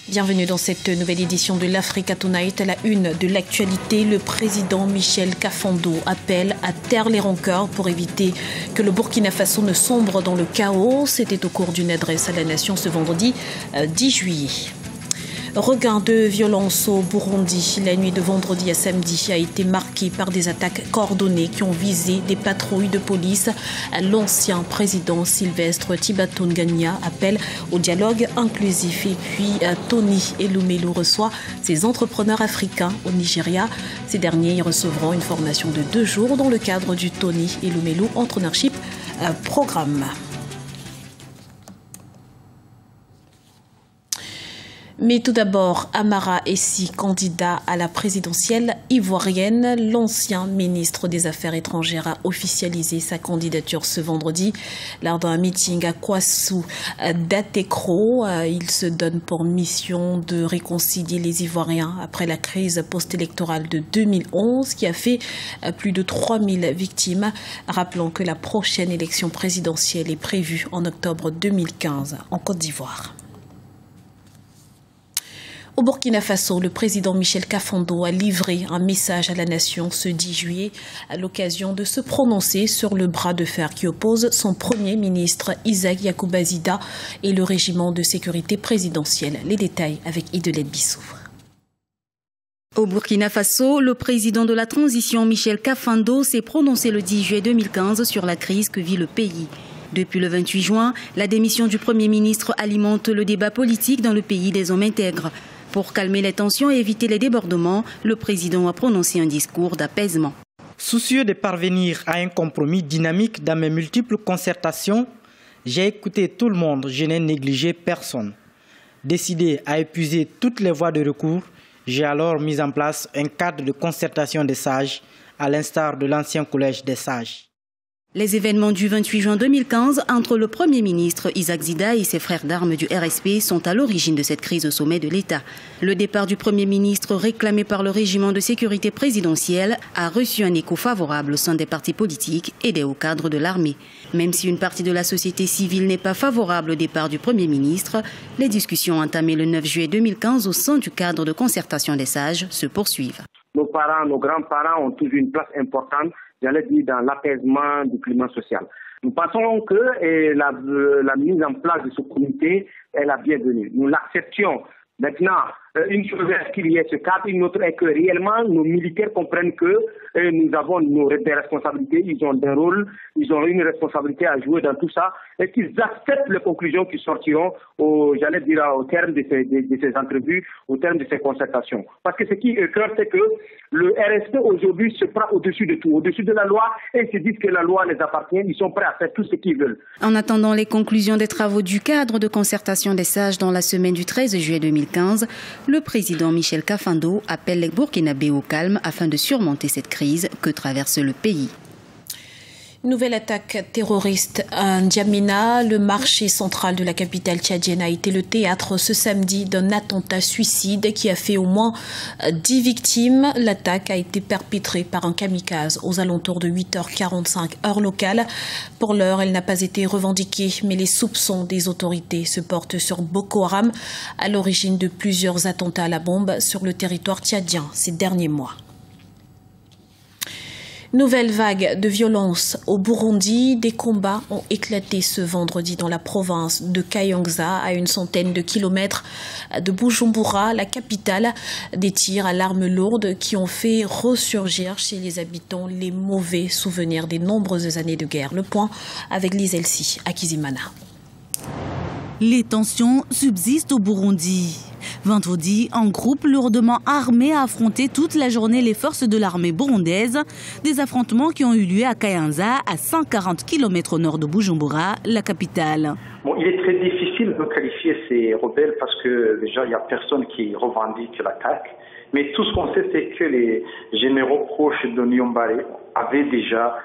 Bienvenue dans cette nouvelle édition de l'Africa Tonight. À la une de l'actualité, le président Michel Kafando appelle à taire les rancœurs pour éviter que le Burkina Faso ne sombre dans le chaos. C'était au cours d'une adresse à la nation ce vendredi 10 juillet. Regain de violence au Burundi. La nuit de vendredi à samedi a été marquée par des attaques coordonnées qui ont visé des patrouilles de police. L'ancien président Sylvestre Tibatonganya appelle au dialogue inclusif. Et puis Tony Elumelu reçoit ses entrepreneurs africains au Nigeria. Ces derniers y recevront une formation de 2 jours dans le cadre du Tony Elumelu Entrepreneurship Programme. Mais tout d'abord, Amara Essi, candidat à la présidentielle ivoirienne. L'ancien ministre des Affaires étrangères a officialisé sa candidature ce vendredi lors d'un meeting à Kwassou d'Atekro. Il se donne pour mission de réconcilier les Ivoiriens après la crise post-électorale de 2011 qui a fait plus de 3000 victimes. Rappelons que la prochaine élection présidentielle est prévue en octobre 2015 en Côte d'Ivoire. Au Burkina Faso, le président Michel Kafando a livré un message à la nation ce 10 juillet à l'occasion de se prononcer sur le bras de fer qui oppose son premier ministre Isaac Yacouba Zida et le régiment de sécurité présidentielle. Les détails avec Idelette Bissou. Au Burkina Faso, le président de la transition Michel Kafando s'est prononcé le 10 juillet 2015 sur la crise que vit le pays. Depuis le 28 juin, la démission du Premier ministre alimente le débat politique dans le pays des hommes intègres. Pour calmer les tensions et éviter les débordements, le président a prononcé un discours d'apaisement. Soucieux de parvenir à un compromis dynamique dans mes multiples concertations, j'ai écouté tout le monde, je n'ai négligé personne. Décidé à épuiser toutes les voies de recours, j'ai alors mis en place un cadre de concertation des sages, à l'instar de l'ancien collège des sages. Les événements du 28 juin 2015 entre le Premier ministre Isaac Zida et ses frères d'armes du RSP sont à l'origine de cette crise au sommet de l'État. Le départ du Premier ministre réclamé par le régiment de sécurité présidentielle a reçu un écho favorable au sein des partis politiques et des hauts cadres de l'armée. Même si une partie de la société civile n'est pas favorable au départ du Premier ministre, les discussions entamées le 9 juillet 2015 au sein du cadre de concertation des sages se poursuivent. Nos parents, nos grands-parents ont toujours une place importante, j'allais dire, dans l'apaisement du climat social. Nous pensons que la mise en place de ce comité est la bienvenue. Nous l'acceptions. Maintenant, une chose est qu'il y ait ce cadre, une autre est que réellement nos militaires comprennent que nous avons des responsabilités, ils ont des rôles, ils ont une responsabilité à jouer dans tout ça et qu'ils acceptent les conclusions qui sortiront au terme de ces entrevues, au terme de ces concertations. Parce que ce qui est clair, c'est que le RSP aujourd'hui se prend au-dessus de tout, au-dessus de la loi et ils se disent que la loi les appartient, ils sont prêts à faire tout ce qu'ils veulent. En attendant les conclusions des travaux du cadre de concertation des sages dans la semaine du 13 juillet 2015, le président Michel Kafando appelle les Burkinabés au calme afin de surmonter cette crise que traverse le pays. Nouvelle attaque terroriste à N'Djamena. Le marché central de la capitale tchadienne a été le théâtre ce samedi d'un attentat suicide qui a fait au moins 10 victimes. L'attaque a été perpétrée par un kamikaze aux alentours de 8h45 heure locale. Pour l'heure, elle n'a pas été revendiquée, mais les soupçons des autorités se portent sur Boko Haram, à l'origine de plusieurs attentats à la bombe sur le territoire tchadien ces derniers mois. Nouvelle vague de violence au Burundi. Des combats ont éclaté ce vendredi dans la province de Kayonza, à une centaine de kilomètres de Bujumbura, la capitale. Des tirs à l'arme lourde qui ont fait ressurgir chez les habitants les mauvais souvenirs des nombreuses années de guerre. Le point avec Lise Elsi à Kizimana. Les tensions subsistent au Burundi. Vendredi, un groupe lourdement armé a affronté toute la journée les forces de l'armée burundaise. Des affrontements qui ont eu lieu à Kayanza, à 140 km au nord de Bujumbura, la capitale. Bon, il est très difficile de qualifier ces rebelles parce que déjà, il n'y a personne qui revendique l'attaque. Mais tout ce qu'on sait, c'est que les généraux proches de Niyombare avaient déjà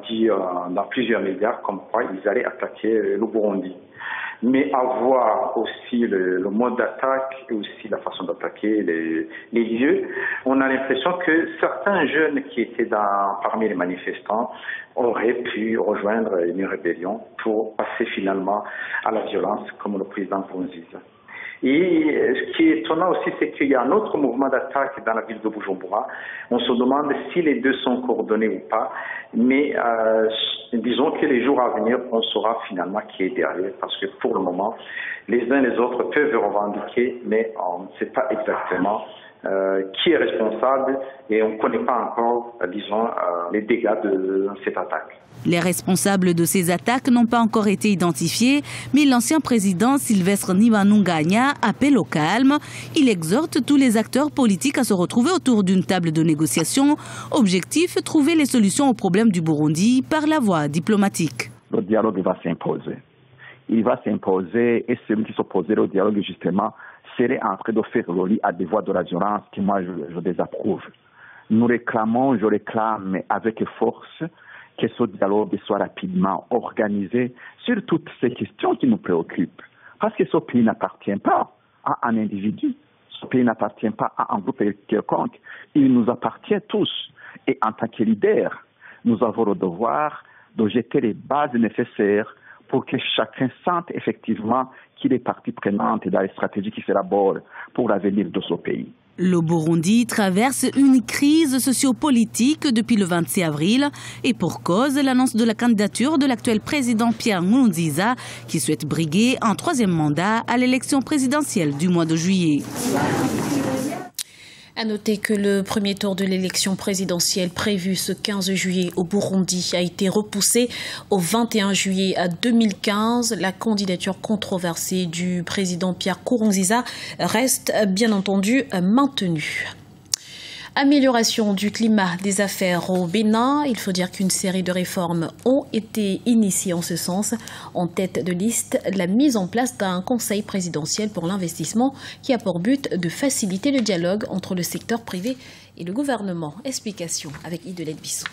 dit dans plusieurs médias comme quoi ils allaient attaquer le Burundi. Mais à voir aussi le mode d'attaque et aussi la façon d'attaquer les lieux, on a l'impression que certains jeunes qui étaient parmi les manifestants auraient pu rejoindre une rébellion pour passer finalement à la violence, comme le président Nkurunziza. Et ce qui est étonnant aussi, c'est qu'il y a un autre mouvement d'attaque dans la ville de Bujumbura. On se demande si les deux sont coordonnés ou pas. Mais disons que les jours à venir, on saura finalement qui est derrière. Parce que pour le moment, les uns et les autres peuvent revendiquer, mais on ne sait pas exactement qui est responsable et on ne connaît pas encore, disons, les dégâts de cette attaque. Les responsables de ces attaques n'ont pas encore été identifiés, mais l'ancien président Sylvestre Ntibantunganya appelle au calme. Il exhorte tous les acteurs politiques à se retrouver autour d'une table de négociation. Objectif, trouver les solutions aux problèmes du Burundi par la voie diplomatique. Le dialogue va s'imposer. Il va s'imposer et celui qui s'opposerait au dialogue, justement, serait en train de faire le lit à des voies de la violence que moi je désapprouve. Nous réclamons, je réclame avec force que ce dialogue soit rapidement organisé sur toutes ces questions qui nous préoccupent. Parce que ce pays n'appartient pas à un individu, ce pays n'appartient pas à un groupe quelconque, il nous appartient tous. Et en tant que leader, nous avons le devoir de jeter les bases nécessaires pour que chacun sente effectivement qu'il est partie prenante dans les stratégies qui s'élaborent pour l'avenir de ce pays. Le Burundi traverse une crise sociopolitique depuis le 26 avril et pour cause, l'annonce de la candidature de l'actuel président Pierre Nkurunziza qui souhaite briguer un troisième mandat à l'élection présidentielle du mois de juillet. À noter que le premier tour de l'élection présidentielle prévu ce 15 juillet au Burundi a été repoussé au 21 juillet 2015. La candidature controversée du président Pierre Nkurunziza reste bien entendu maintenue. Amélioration du climat des affaires au Bénin. Il faut dire qu'une série de réformes ont été initiées en ce sens. En tête de liste, la mise en place d'un conseil présidentiel pour l'investissement qui a pour but de faciliter le dialogue entre le secteur privé et le gouvernement. Explication avec Idelette Bissot.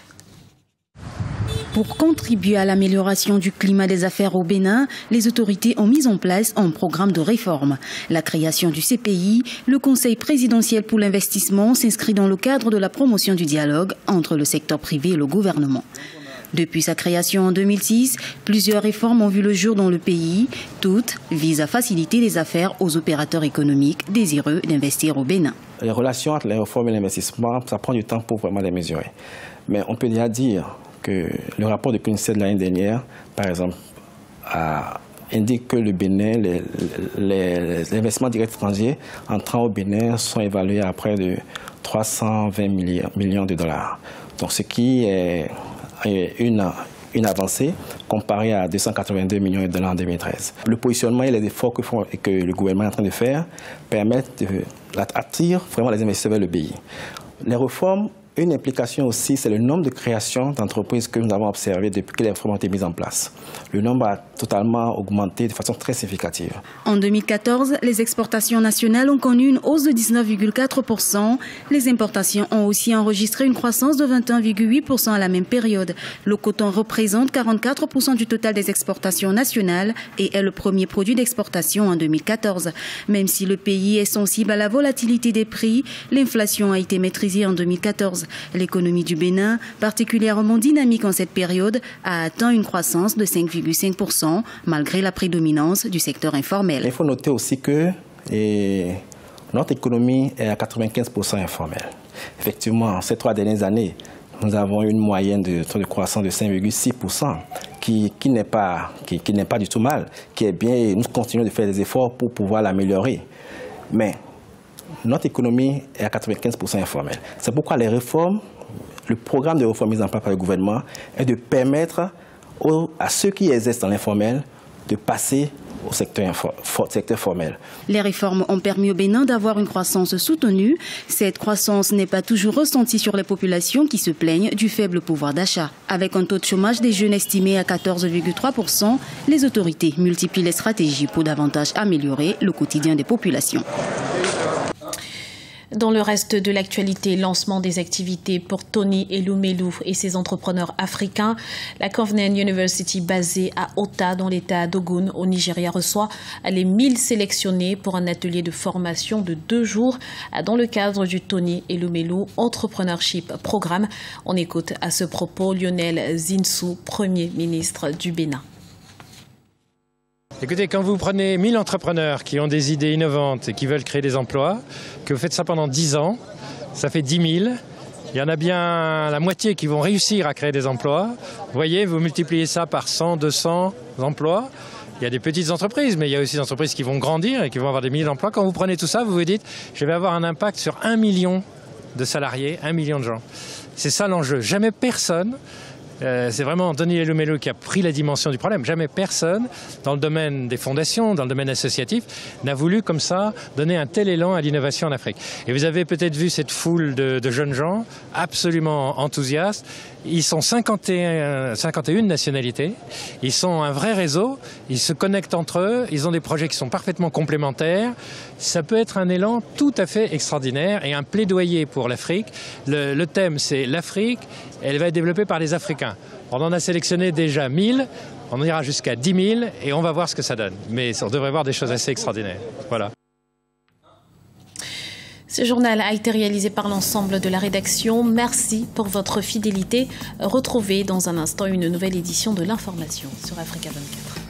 Pour contribuer à l'amélioration du climat des affaires au Bénin, les autorités ont mis en place un programme de réforme. La création du CPI, le Conseil présidentiel pour l'investissement, s'inscrit dans le cadre de la promotion du dialogue entre le secteur privé et le gouvernement. Depuis sa création en 2006, plusieurs réformes ont vu le jour dans le pays. Toutes visent à faciliter les affaires aux opérateurs économiques désireux d'investir au Bénin. Les relations entre les réformes et l'investissement, ça prend du temps pour vraiment les mesurer. Mais on peut déjà dire que le rapport de PNUD de l'année dernière, par exemple, indique que le Bénin, les investissements directs étrangers entrant au Bénin sont évalués à près de 320 millions de dollars. Donc, ce qui est une avancée comparée à 282 millions de dollars en 2013. Le positionnement et les efforts que le gouvernement est en train de faire permettent d'attirer vraiment les investisseurs vers le pays. Les réformes, une implication aussi, c'est le nombre de créations d'entreprises que nous avons observé depuis que les réformes ont été mises en place. Le nombre a totalement augmenté de façon très significative. En 2014, les exportations nationales ont connu une hausse de 19,4%. Les importations ont aussi enregistré une croissance de 21,8% à la même période. Le coton représente 44% du total des exportations nationales et est le premier produit d'exportation en 2014. Même si le pays est sensible à la volatilité des prix, l'inflation a été maîtrisée en 2014. L'économie du Bénin, particulièrement dynamique en cette période, a atteint une croissance de 5,5% malgré la prédominance du secteur informel. Il faut noter aussi que notre économie est à 95% informelle. Effectivement, ces 3 dernières années, nous avons une moyenne de taux de croissance de 5,6% qui n'est pas du tout mal, qui est bien, et nous continuons de faire des efforts pour pouvoir l'améliorer. Mais notre économie est à 95% informelle. C'est pourquoi les réformes, le programme de réforme mis en place par le gouvernement est de permettre à ceux qui exercent dans l'informel de passer au secteur formel. Les réformes ont permis au Bénin d'avoir une croissance soutenue. Cette croissance n'est pas toujours ressentie sur les populations qui se plaignent du faible pouvoir d'achat. Avec un taux de chômage des jeunes estimé à 14,3%, les autorités multiplient les stratégies pour davantage améliorer le quotidien des populations. Dans le reste de l'actualité, lancement des activités pour Tony Elumelu et ses entrepreneurs africains. La Covenant University basée à Ota dans l'état d'Ogun au Nigeria reçoit les 1000 sélectionnés pour un atelier de formation de 2 jours dans le cadre du Tony Elumelu Entrepreneurship Programme. On écoute à ce propos Lionel Zinsou, Premier ministre du Bénin. Écoutez, quand vous prenez 1000 entrepreneurs qui ont des idées innovantes et qui veulent créer des emplois, que vous faites ça pendant 10 ans, ça fait 10 000. Il y en a bien la moitié qui vont réussir à créer des emplois. Vous voyez, vous multipliez ça par 100, 200 emplois. Il y a des petites entreprises, mais il y a aussi des entreprises qui vont grandir et qui vont avoir des milliers d'emplois. Quand vous prenez tout ça, vous vous dites, je vais avoir un impact sur 1 million de salariés, 1 million de gens. C'est ça l'enjeu. Jamais personne... c'est vraiment Denis Elumelu qui a pris la dimension du problème. Jamais personne, dans le domaine des fondations, dans le domaine associatif, n'a voulu comme ça donner un tel élan à l'innovation en Afrique. Et vous avez peut-être vu cette foule de jeunes gens absolument enthousiastes. Ils sont 51 nationalités, ils sont un vrai réseau, ils se connectent entre eux, ils ont des projets qui sont parfaitement complémentaires. Ça peut être un élan tout à fait extraordinaire et un plaidoyer pour l'Afrique. Le thème, c'est l'Afrique, elle va être développée par les Africains. On en a sélectionné déjà 1000, on ira jusqu'à 10 000 et on va voir ce que ça donne. Mais on devrait voir des choses assez extraordinaires. Voilà. Ce journal a été réalisé par l'ensemble de la rédaction. Merci pour votre fidélité. Retrouvez dans un instant une nouvelle édition de l'information sur Africa 24.